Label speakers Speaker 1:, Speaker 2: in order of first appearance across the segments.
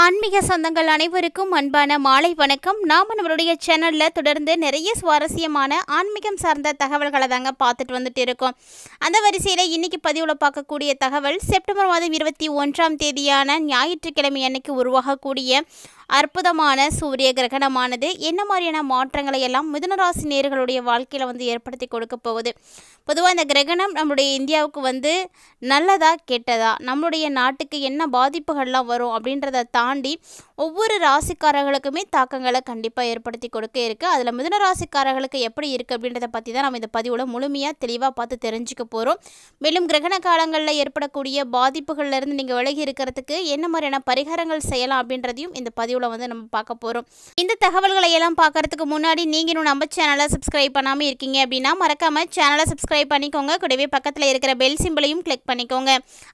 Speaker 1: ஆன்மீக சொந்தங்கள் அனைவருக்கும் அன்பான மாலை வணக்கம். நாம் நம்மளுடைய சேனலில் தொடர்ந்து நிறைய சுவாரஸ்யமான ஆன்மீகம் சார்ந்த தகவல்களை தாங்க பார்த்துட்டு வந்துட்டு இருக்கோம். அந்த வரிசையில் இன்னைக்கு பதிவில் பார்க்கக்கூடிய தகவல் செப்டம்பர் மாதம் 21ஆம் தேதியான ஞாயிற்றுக்கிழமை அன்னைக்கு உருவாகக்கூடிய அற்புதமான சூரிய கிரகணமானது என்ன மாதிரியான மாற்றங்களை எல்லாம் மிதுனராசி நேயர்களுடைய வாழ்க்கையில் ஏற்படுத்தி கொடுக்க போகுது. பொதுவாக இந்த கிரகணம் நம்மளுடைய இந்தியாவுக்கு நல்லதா கெட்டதா, நம்மளுடைய நாட்டுக்கு என்ன பாதிப்புகள்லாம் வரும் அப்படின்றத தாண்டி ஒவ்வொரு ராசிக்காரர்களுக்குமே தாக்கங்களை கண்டிப்பாக ஏற்படுத்தி கொடுக்க இருக்குது. அதில் மிதுனராசிக்காரர்களுக்கு எப்படி இருக்குது அப்படின்றத பற்றி தான் நம்ம இந்த பதிவோட முழுமையாக தெளிவாக பார்த்து தெரிஞ்சுக்க போகிறோம். மேலும் கிரகண காலங்களில் ஏற்படக்கூடிய பாதிப்புகள்லேருந்து நீங்கள் விலகி இருக்கிறதுக்கு என்ன மாதிரியான பரிகாரங்கள் செய்யலாம் அப்படின்றதையும் இந்த பதிவில் நம்ம பார்க்க போகிறோம். இந்த தகவல்களை எல்லாம் பார்க்கறதுக்கு முன்னாடி நீங்கள் இன்னும் நம்ம சேனலை சப்ஸ்கிரைப் பண்ணாமல் இருக்கீங்க அப்படின்னா மறக்காமல் சேனலை சப்ஸ்கிரைப் பண்ணிக்கோங்க. கூடவே பக்கத்தில் இருக்கிற பெல் சிம்பிளையும் கிளிக் பண்ணிக்கோங்க.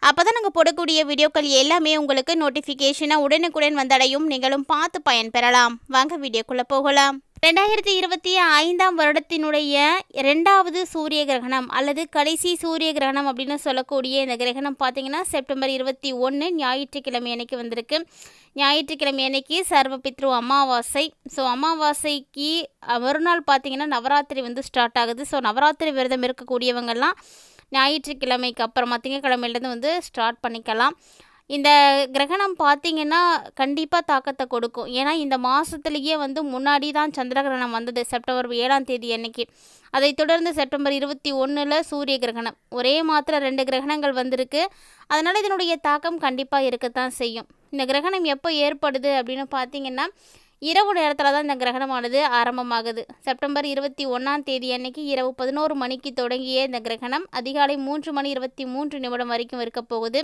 Speaker 1: அப்போ தான் நாங்கள் போடக்கூடிய வீடியோக்கள் எல்லாமே உங்களுக்கு நோட்டிஃபிகேஷனாக உடனுக்குடன் வந்தடையும். நீங்களும் பார்த்து பயன்பெறலாம். வாங்க வீடியோக்குள்ளே போகலாம். 2025ஆம் வருடத்தினுடைய 2வது சூரிய கிரகணம் அல்லது கடைசி சூரிய கிரகணம் அப்படின்னு சொல்லக்கூடிய இந்த கிரகணம் பார்த்தீங்கன்னா செப்டம்பர் 21 ஞாயிற்றுக்கிழமை அன்னைக்கு வந்திருக்கு. ஞாயிற்றுக்கிழமை அன்னைக்கு சர்வபித்ரு அமாவாசை. ஸோ அமாவாசைக்கு மறுநாள் பார்த்தீங்கன்னா நவராத்திரி ஸ்டார்ட் ஆகுது. ஸோ நவராத்திரி விரதம் இருக்கக்கூடியவங்கெல்லாம் ஞாயிற்றுக்கிழமைக்கு அப்புறமா திங்கக்கிழமையிலேருந்து ஸ்டார்ட் பண்ணிக்கலாம். இந்த கிரகணம் பார்த்திங்கன்னா கண்டிப்பாக தாக்கத்தை கொடுக்கும். ஏன்னா இந்த மாதத்துலேயே முன்னாடி தான் சந்திர கிரகணம் வந்தது செப்டம்பர் 7ஆம் தேதி அன்னைக்கு. அதை தொடர்ந்து செப்டம்பர் 21 சூரிய கிரகணம். ஒரே மாத்திரம் 2 கிரகணங்கள் வந்திருக்கு. அதனால் இதனுடைய தாக்கம் கண்டிப்பாக இருக்கத்தான் செய்யும். இந்த கிரகணம் எப்போ ஏற்படுது அப்படின்னு பார்த்திங்கன்னா இரவு நேரத்தில் தான் இந்த கிரகணமானது ஆரம்பமாகுது. செப்டம்பர் 21ஆம் தேதி அன்னைக்கு இரவு 11 மணிக்கு தொடங்கிய இந்த கிரகணம் அதிகாலை 3:23 வரைக்கும் இருக்க போகுது.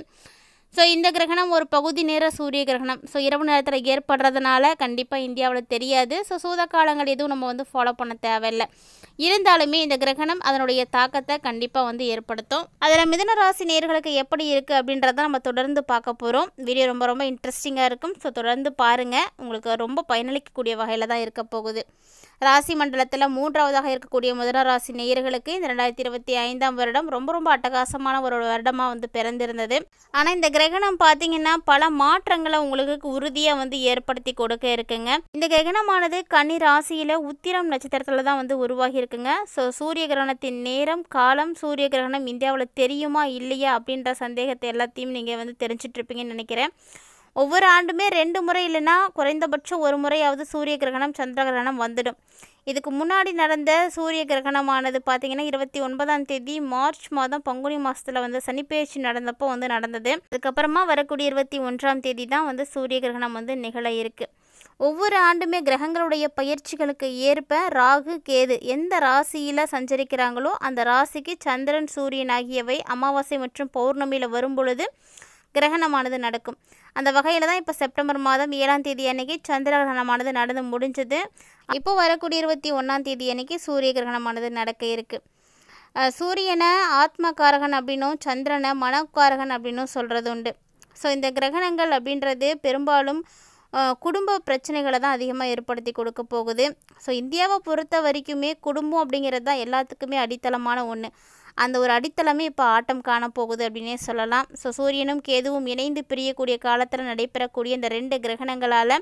Speaker 1: ஸோ இந்த கிரகணம் ஒரு பகுதி நேர சூரிய கிரகணம். ஸோ இரவு நேரத்தில் ஏற்படுறதுனால கண்டிப்பாக இந்தியாவில் தெரியாது. ஸோ சூத காலங்கள் எதுவும் நம்ம ஃபாலோ பண்ண தேவையில்லை. இருந்தாலுமே இந்த கிரகணம் அதனுடைய தாக்கத்தை கண்டிப்பாக ஏற்படுத்தும். அதில் மிதுன ராசி நேயர்களுக்கு எப்படி இருக்குது அப்படின்றத நம்ம தொடர்ந்து பார்க்க போகிறோம். வீடியோ ரொம்ப ரொம்ப இன்ட்ரெஸ்டிங்காக இருக்கும். ஸோ தொடர்ந்து பாருங்கள். உங்களுக்கு ரொம்ப பயனளிக்கக்கூடிய வகையில் தான் இருக்க போகுது. ராசி மண்டலத்தில் 3வதாக இருக்கக்கூடிய மிதுன ராசி நேயர்களுக்கு இந்த 2025ஆம் வருடம் ரொம்ப ரொம்ப அட்டகாசமான ஒரு வருடமாக பிறந்திருந்தது. ஆனால் இந்த கிரகணம் பார்த்தீங்கன்னா பல மாற்றங்களை உங்களுக்கு உறுதியாக ஏற்படுத்தி கொடுக்க இருக்குங்க. இந்த கிரகணமானது கன்னி ராசியில் உத்திரம் நட்சத்திரத்தில் தான் உருவாகி இருக்குங்க. ஸோ சூரிய கிரகணத்தின் நேரம் காலம் சூரிய கிரகணம் இந்தியாவில் தெரியுமா இல்லையா அப்படின்ற சந்தேகத்தை எல்லாத்தையும் நீங்கள் தெரிஞ்சிட்ருப்பீங்கன்னு நினைக்கிறேன். ஒவ்வொரு ஆண்டுமே 2 முறை இல்லைன்னா குறைந்தபட்சம் 1 முறையாவது சூரிய கிரகணம் சந்திர கிரகணம் வந்துடும். இதுக்கு முன்னாடி நடந்த சூரிய கிரகணமானது பார்த்திங்கன்னா 29ஆம் தேதி மார்ச் மாதம் பங்குனி மாதத்தில் சனிப்பெயர்ச்சி நடந்தப்போ நடந்தது. அதுக்கப்புறமா வரக்கூடிய 21ஆம் தேதி தான் சூரிய கிரகணம் நிகழ இருக்குது. ஒவ்வொரு ஆண்டுமே கிரகங்களுடைய பயிற்சிகளுக்கு ஏற்ப ராகு கேது எந்த ராசியில் சஞ்சரிக்கிறாங்களோ அந்த ராசிக்கு சந்திரன் சூரியன் ஆகியவை அமாவாசை மற்றும் பௌர்ணமியில் வரும் பொழுது கிரகணமானது நடக்கும். அந்த வகையில் தான் இப்போ செப்டம்பர் மாதம் 7ஆம் தேதி அன்னைக்கு சந்திர கிரகணமானது நடந்து முடிஞ்சது. இப்போ வரக்கூடிய 21ஆம் தேதி அன்னைக்கு சூரிய கிரகணமானது நடக்க இருக்குது. சூரியனை ஆத்மகாரகன் அப்படின்னும் சந்திரனை மனக்காரகன் அப்படின்னும் சொல்கிறது உண்டு. ஸோ இந்த கிரகணங்கள் அப்படின்றது பெரும்பாலும் குடும்ப பிரச்சனைகளை தான் அதிகமாக ஏற்படுத்தி கொடுக்க போகுது. ஸோ இந்தியாவை பொறுத்த வரைக்குமே குடும்பம் அப்படிங்கிறது தான் எல்லாத்துக்குமே அடித்தளமான ஒன்று. அந்த ஒரு அடித்தளமே இப்போ ஆட்டம் காணப்போகுது அப்படின்னே சொல்லலாம். ஸோ சூரியனும் கேதுவும் இணைந்து பிரியக்கூடிய காலத்தில் நடைபெறக்கூடிய இந்த 2 கிரகணங்களால்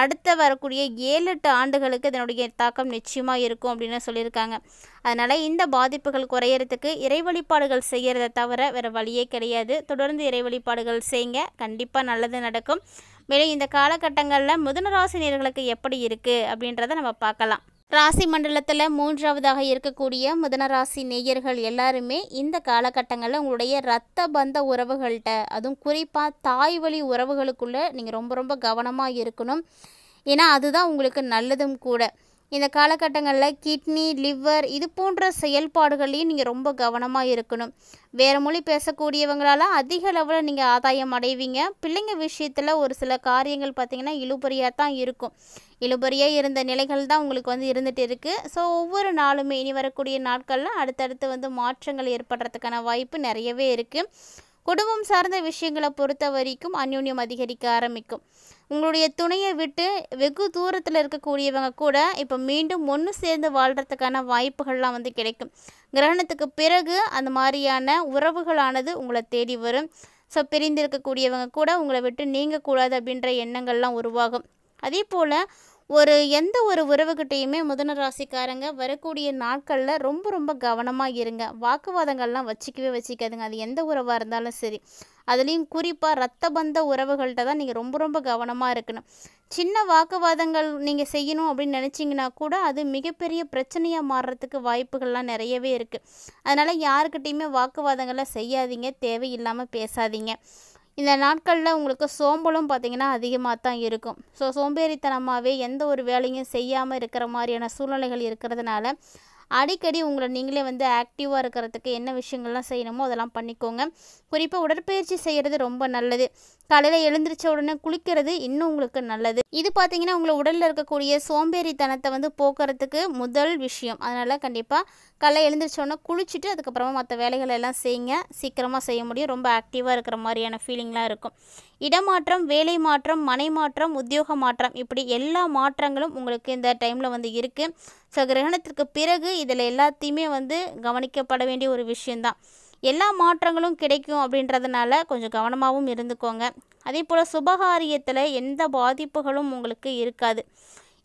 Speaker 1: அடுத்த வரக்கூடிய 7-8 ஆண்டுகளுக்கு இதனுடைய தாக்கம் நிச்சயமாக இருக்கும் அப்படின்னு சொல்லியிருக்காங்க. அதனால் இந்த பாதிப்புகள் குறையறதுக்கு இறை வழிபாடுகள் செய்கிறத தவிர வேறு வழியே கிடையாது. தொடர்ந்து இறை வழிபாடுகள் செய்யுங்க, கண்டிப்பாக நல்லது நடக்கும். மேலும் இந்த காலகட்டங்களில் மிதுனராசி நேயர்களுக்கு எப்படி இருக்குது அப்படின்றத நம்ம பார்க்கலாம். ராசி மண்டலத்தில் 3வதாக இருக்கக்கூடிய மிதுனராசி நேயர்கள் எல்லாருமே இந்த காலகட்டங்களில் உங்களுடைய இரத்த பந்த உறவுகள்கிட்ட அதுவும் குறிப்பாக தாய் வழி உறவுகளுக்குள்ளே நீங்கள் ரொம்ப ரொம்ப கவனமாக இருக்கணும். ஏன்னா அதுதான் உங்களுக்கு நல்லதும் கூட. இந்த காலகட்டங்களில் கிட்னி லிவர் இது போன்ற செயல்பாடுகளையும் நீங்கள் ரொம்ப கவனமாக இருக்கணும். வேறு மொழி பேசக்கூடியவங்களால் அதிக லெவலில் நீங்கள் ஆதாயம் அடைவீங்க. பிள்ளைங்க விஷயத்தில் ஒரு சில காரியங்கள் பார்த்திங்கன்னா இழுபறியாக தான் இருக்கும். இழுபறியாக இருந்த நிலைகள் தான் உங்களுக்கு இருந்துகிட்டு இருக்குது. ஸோ ஒவ்வொரு நாளுமே இனி வரக்கூடிய நாட்களில் அடுத்தடுத்து மாற்றங்கள் ஏற்படுறதுக்கான வாய்ப்பு நிறையவே இருக்குது. குடும்பம் சார்ந்த விஷயங்களை பொறுத்த வரைக்கும் அந்யோன்யம் அதிகரிக்க ஆரம்பிக்கும். உங்களுடைய துணையை விட்டு வெகு தூரத்தில் இருக்கக்கூடியவங்க கூட இப்போ மீண்டும் ஒன்று சேர்ந்து வாழ்கிறதுக்கான வாய்ப்புகள்லாம் கிடைக்கும். கிரகணத்துக்கு பிறகு அந்த மாதிரியான உறவுகளானது உங்களை தேடி வரும். ஸோ பிரிந்திருக்கக்கூடியவங்க கூட உங்களை விட்டு நீங்கக்கூடாது அப்படின்ற எண்ணங்கள்லாம் உருவாகும். அதே போல் எந்த ஒரு உறவுகிட்டையுமே மிதுன ராசிக்காரங்க வரக்கூடிய நாட்களில் ரொம்ப ரொம்ப கவனமாக இருங்க. வாக்குவாதங்கள்லாம் வச்சுக்காதுங்க. அது எந்த உறவாக இருந்தாலும் சரி. அதுலேயும் குறிப்பாக ரத்த பந்த உறவுகள்கிட்ட தான் நீங்கள் ரொம்ப ரொம்ப கவனமாக இருக்கணும். சின்ன வாக்குவாதங்கள் நீங்கள் செய்யணும் அப்படின்னு நினச்சிங்கன்னா கூட அது மிகப்பெரிய பிரச்சனையாக மாறுறதுக்கு வாய்ப்புகள்லாம் நிறையவே இருக்குது. அதனால் யாருக்கிட்டையுமே வாக்குவாதங்களை செய்யாதீங்க, தேவையில்லாமல் பேசாதீங்க. இந்த நாட்களில் உங்களுக்கு சோம்பலும் பார்த்திங்கன்னா அதிகமாக தான் இருக்கும். ஸோ சோம்பேறித்தனமாகவே எந்த ஒரு வேலையும் செய்யாமல் இருக்கிற மாதிரியான சூழ்நிலைகள் இருக்கிறதுனால அடிக்கடி உங்களை நீங்களே ஆக்டிவாக இருக்கிறதுக்கு என்ன விஷயங்கள்லாம் செய்யணுமோ அதெல்லாம் பண்ணிக்கோங்க. குறிப்பாக உடற்பயிற்சி செய்கிறது ரொம்ப நல்லது. காலையில் எழுந்திரிச்ச உடனே குளிக்கிறது இன்னும் உங்களுக்கு நல்லது. இது பார்த்திங்கன்னா உங்களை உடலில் இருக்கக்கூடிய சோம்பேறித்தனத்தை போக்குறதுக்கு முதல் விஷயம். அதனால் கண்டிப்பாக காலையில் எழுந்திரிச்ச உடனே குளிச்சுட்டு அதுக்கப்புறமா மற்ற வேலைகள் எல்லாம் செய்யுங்க. சீக்கிரமாக செய்ய முடியும். ரொம்ப ஆக்டிவாக இருக்கிற மாதிரியான ஃபீலிங்லாம் இருக்கும். இடமாற்றம், வேலை மாற்றம், மனை மாற்றம், உத்தியோக மாற்றம், இப்படி எல்லா மாற்றங்களும் உங்களுக்கு இந்த டைமில் இருக்குது. ஸோ கிரகணத்திற்கு பிறகு இதில் எல்லாத்தையுமே கவனிக்கப்பட வேண்டிய ஒரு விஷயந்தான். எல்லா மாற்றங்களும் கிடைக்கும் அப்படின்றதுனால கொஞ்சம் கவனமாகவும் இருந்துக்கோங்க. அதே போல் சுபகாரியத்தில் எந்த பாதிப்புகளும் உங்களுக்கு இருக்காது.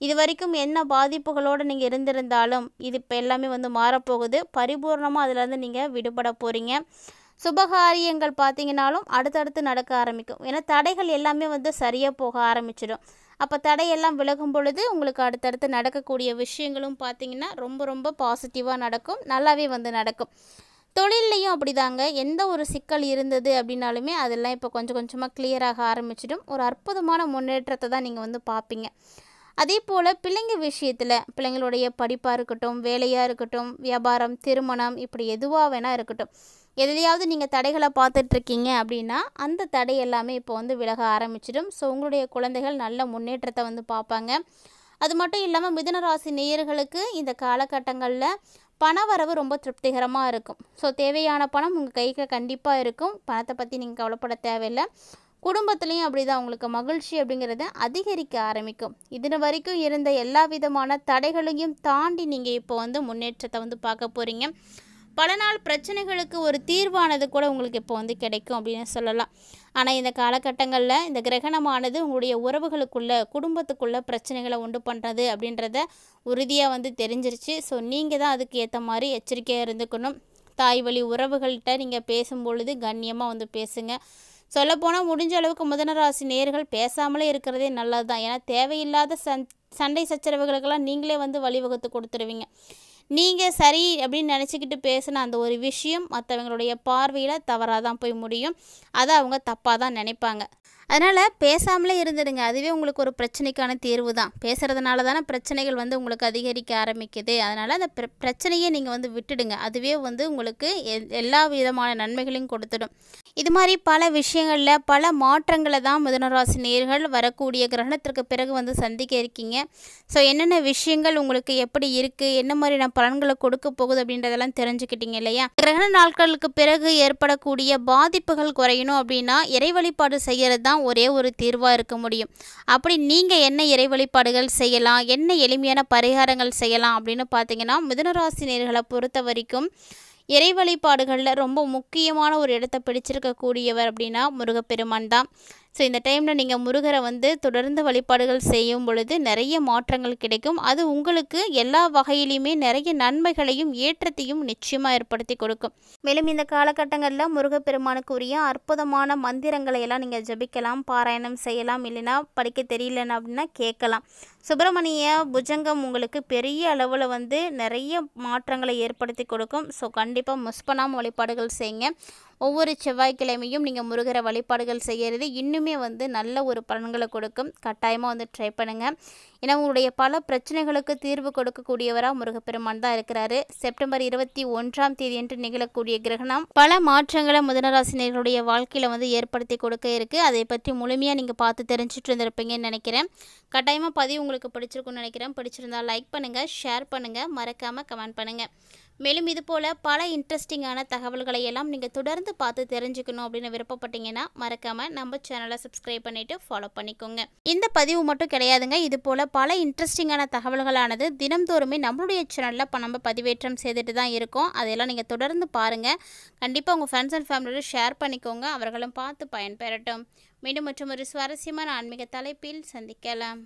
Speaker 1: இது வரைக்கும் என்ன பாதிப்புகளோடு நீங்கள் இருந்திருந்தாலும் இது இப்போ எல்லாமே மாறப்போகுது. பரிபூர்ணமாக அதிலேருந்து நீங்கள் விடுபட போகிறீங்க. சுபகாரியங்கள் பார்த்திங்கனாலும் அடுத்தடுத்து நடக்க ஆரம்பிக்கும். ஏன்னா தடைகள் எல்லாமே சரியாக போக ஆரம்பிச்சிடும். அப்போ தடையெல்லாம் விலகும் பொழுது உங்களுக்கு அடுத்தடுத்து நடக்கக்கூடிய விஷயங்களும் பார்த்திங்கன்னா ரொம்ப ரொம்ப பாசிட்டிவாக நடக்கும். நல்லாவே நடக்கும். தொழில்லையும் அப்படிதாங்க. எந்த ஒரு சிக்கல் இருந்தது அப்படின்னாலுமே அதெல்லாம் இப்போ கொஞ்சம் கொஞ்சமாக கிளியராக ஆரம்பிச்சிடும். ஒரு அற்புதமான முன்னேற்றத்தை தான் நீங்கள் பார்ப்பீங்க. அதே போல் பிள்ளைங்க விஷயத்தில் பிள்ளைங்களுடைய படிப்பாக இருக்கட்டும், வேலையாக இருக்கட்டும், வியாபாரம், திருமணம், இப்படி எதுவாக வேணால் இருக்கட்டும், எதுலையாவது நீங்கள் தடைகளை பார்த்துட்ருக்கீங்க அப்படின்னா அந்த தடை எல்லாமே இப்போ விலக ஆரம்பிச்சிடும். ஸோ உங்களுடைய குழந்தைகள் நல்ல முன்னேற்றத்தை பார்ப்பாங்க. அது மட்டும் இல்லாமல் மிதுன ராசி நேயர்களுக்கு இந்த காலகட்டங்களில் பணவரவு ரொம்ப திருப்திகரமாக இருக்கும். ஸோ தேவையான பணம் உங்கள் கைக்கு கண்டிப்பாக இருக்கும். பணத்தை பற்றி நீங்கள் கவலைப்பட தேவையில்லை. குடும்பத்துலேயும் அப்படி தான் உங்களுக்கு மகிழ்ச்சி அப்படிங்கிறத அதிகரிக்க ஆரம்பிக்கும். இது வரைக்கும் இருந்த எல்லா விதமான தடைகளையும் தாண்டி நீங்கள் இப்போ முன்னேற்றத்தை பார்க்க போகிறீங்க. பல நாள் பிரச்சனைகளுக்கு ஒரு தீர்வானது கூட உங்களுக்கு இப்போ கிடைக்கும் அப்படின்னு சொல்லலாம். ஆனால் இந்த காலகட்டங்களில் இந்த கிரகணமானது உங்களுடைய உறவுகளுக்குள்ளே, குடும்பத்துக்குள்ளே பிரச்சனைகளை உண்டு பண்ணுறது அப்படின்றத உறுதியாக தெரிஞ்சிருச்சு. ஸோ நீங்கள் தான் அதுக்கு ஏற்ற மாதிரி எச்சரிக்கையாக இருந்துக்கணும். தாய் வழி உறவுகள்கிட்ட நீங்கள் பேசும்பொழுது கண்ணியமாக பேசுங்க. சொல்லப்போனால் முடிஞ்ச அளவுக்கு மிதுன ராசி நேயர்கள் பேசாமலே இருக்கிறதே நல்லது தான். ஏன்னா தேவையில்லாத சண்டை சச்சரவுகளுக்கெல்லாம் நீங்களே வழிவகுத்து கொடுத்துருவீங்க. நீங்கள் சரி அப்படின்னு நினச்சிக்கிட்டு பேசின அந்த ஒரு விஷயம் மற்றவங்களுடைய பார்வையில் தவறாக தான் போய் முடியும். அதை அவங்க தப்பாக தான் நினைப்பாங்க. அதனால் பேசாமலே இருந்துடுங்க. அதுவே உங்களுக்கு ஒரு பிரச்சனைக்கான தீர்வு தான். பேசுகிறதுனால தானே பிரச்சனைகள் உங்களுக்கு அதிகரிக்க ஆரம்பிக்குது. அதனால் அந்த பிரச்சனையை நீங்கள் விட்டுடுங்க. அதுவே உங்களுக்கு எல்லா விதமான நன்மைகளையும் கொடுத்துடும். இது மாதிரி பல விஷயங்களில் பல மாற்றங்களை தான் மிதுனராசி நேயர்கள் வரக்கூடிய கிரகணத்திற்கு பிறகு சந்திக்க இருக்கீங்க. ஸோ என்னென்ன விஷயங்கள் உங்களுக்கு எப்படி இருக்குது, என்ன மாதிரியான பலன்களை கொடுக்க போகுது அப்படின்றதெல்லாம் தெரிஞ்சுக்கிட்டீங்க இல்லையா? கிரகண நாட்களுக்கு பிறகு ஏற்படக்கூடிய பாதிப்புகள் குறையணும் அப்படின்னா இறை வழிபாடு செய்கிறது தான் ஒரே ஒரு தீர்வாக இருக்க முடியும். அப்படி நீங்கள் என்ன இறை வழிபாடுகள் செய்யலாம், என்ன எளிமையான பரிகாரங்கள் செய்யலாம் அப்படின்னு பார்த்தீங்கன்னா, மிதுனராசி நேயர்களை பொறுத்த வரைக்கும் இறை வழிபாடுகளில் ரொம்ப முக்கியமான ஒரு இடத்தை பிடிச்சிருக்கக்கூடியவர் அப்படின்னா முருகப்பெருமான் தான். ஸோ இந்த டைமில் நீங்கள் முருகரை தொடர்ந்து வழிபாடுகள் செய்யும் பொழுது நிறைய மாற்றங்கள் கிடைக்கும். அது உங்களுக்கு எல்லா வகையிலையுமே நிறைய நன்மைகளையும் ஏற்றத்தையும் நிச்சயமாக ஏற்படுத்தி கொடுக்கும். மேலும் இந்த காலகட்டங்களில் முருகப்பெருமானுக்குரிய அற்புதமான மந்திரங்களை எல்லாம் நீங்கள் ஜபிக்கலாம், பாராயணம் செய்யலாம். இல்லைனா படிக்க தெரியலன்னா அப்படின்னா கேட்கலாம். சுப்பிரமணிய புஜங்கம் உங்களுக்கு பெரிய அளவில் நிறைய மாற்றங்களை ஏற்படுத்தி கொடுக்கும். ஸோ கண்டிப்பாக மிஸ் பண்ணாமல் வழிபாடுகள் செய்யுங்க. ஒவ்வொரு செவ்வாய்க்கிழமையும் நீங்கள் முருகரை வழிபாடுகள் செய்கிறது இன்னுமே நல்ல ஒரு பலன்களை கொடுக்கும். கட்டாயமாக ட்ரை பண்ணுங்கள். ஏன்னா உங்களுடைய பல பிரச்சனைகளுக்கு தீர்வு கொடுக்கக்கூடியவராக முருகப்பெருமான் தான் இருக்கிறாரு. செப்டம்பர் 21ஆம் தேதி என்று நிகழக்கூடிய கிரகணம் பல மாற்றங்களை மிதுனராசினியர்களுடைய வாழ்க்கையில் ஏற்படுத்தி கொடுக்க இருக்குது. அதை பற்றி முழுமையாக நீங்கள் பார்த்து தெரிஞ்சுட்டு இருந்திருப்பீங்கன்னு நினைக்கிறேன். கட்டாயமாக பதிவு உங்களுக்கு பிடிச்சிருக்குன்னு நினைக்கிறேன். பிடிச்சிருந்தால் லைக் பண்ணுங்கள், ஷேர் பண்ணுங்கள், மறக்காமல் கமெண்ட் பண்ணுங்கள். மேலும் இது போல் பல இன்ட்ரெஸ்டிங்கான தகவல்களை எல்லாம் நீங்கள் தொடர்ந்து பார்த்து தெரிஞ்சுக்கணும் அப்படின்னு விருப்பப்பட்டீங்கன்னா மறக்காமல் நம்ம சேனலை சப்ஸ்கிரைப் பண்ணிவிட்டு ஃபாலோ பண்ணிக்கோங்க. இந்த பதிவு மட்டும் கிடையாதுங்க, இது போல் பல இன்ட்ரெஸ்டிங்கான தகவல்களானது தினம்தோறுமே நம்மளுடைய சேனலில் நம்ம பதிவேற்றம் செய்துட்டு தான் இருக்கோம். அதையெல்லாம் நீங்கள் தொடர்ந்து பாருங்கள். கண்டிப்பாக உங்கள் ஃப்ரெண்ட்ஸ் அண்ட் ஃபேமிலியோட ஷேர் பண்ணிக்கோங்க, அவர்களும் பார்த்து பயன்பெறட்டும். மீண்டும் மற்றும் ஒரு சுவாரஸ்யமான ஆன்மீக தலைப்பில் சந்திக்கலாம்.